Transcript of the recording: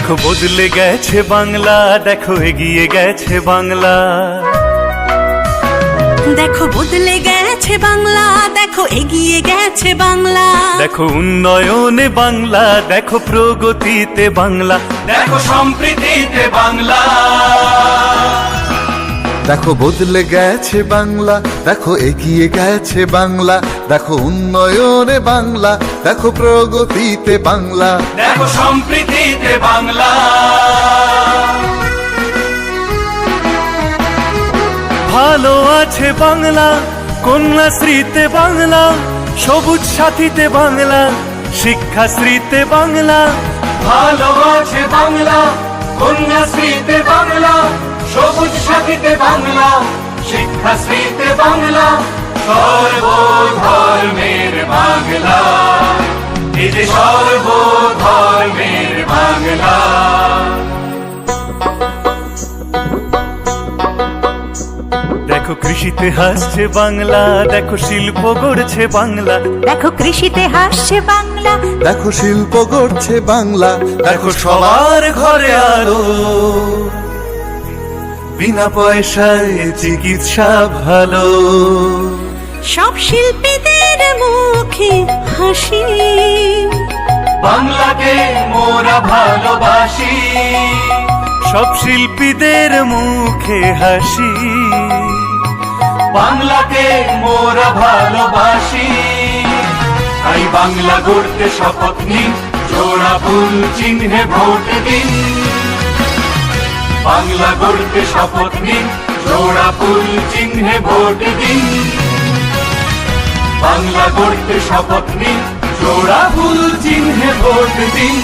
দেখো বদলে গেছে বাংলা, দেখো এগিয়ে গেছে বাংলা। দেখো বদলে গেছে বাংলা, দেখো এগিয়ে গেছে বাংলা। দেখো উন্নয়নে বাংলা, দেখো প্রগতিতে বাংলা, দেখো সম্প্রীতিতে বাংলা। দেখো বদলে গেছে বাংলা, দেখো এগিয়ে গেছে বাংলা। দেখো উন্নয়নে বাংলা, দেখো প্রগতিতে বাংলা, দেখো সম্প্রীতিতে বাংলা। ভালো আছে বাংলা, কন্যাশ্রীতে বাংলা, সবুজ সাথীতে বাংলা, শিক্ষাশ্রীতে বাংলা। ভালো আছে বাংলা, কন্যাশ্রীতে বাংলা, সবুজ সাথীতে বাংলা, শিক্ষাশ্রীতে বাংলা, সর্বধর্মের বাংলা, এই যে সর্বধর্মের বাংলা। দেখো কৃষিতে হাসছে বাংলা, দেখো শিল্প গড়ছে বাংলা। দেখো কৃষিতে হাসছে বাংলা, দেখো শিল্প গড়ছে বাংলা। দেখো সবার ঘরে আলো, বিনা পয়সায় চিকিৎসা ভালো। সব শিল্পীদের মুখে হাসি, বাংলাকে মোরা ভালোবাসি। সব শিল্পীদের মুখে হাসি, বাংলাকে মোরা ভালোবাসি। তাই বাংলা গড়তে শপথ নিন, জোড়া ফুল চিহ্নে ভোট দিন। বাংলা গড়তে শপথ নিন, জোড়া ফুল চিহ্নে ভোট দিন। বাংলা গড়তে শপথ নিন, জোড়া ফুল চিহ্নে ভোট দিন।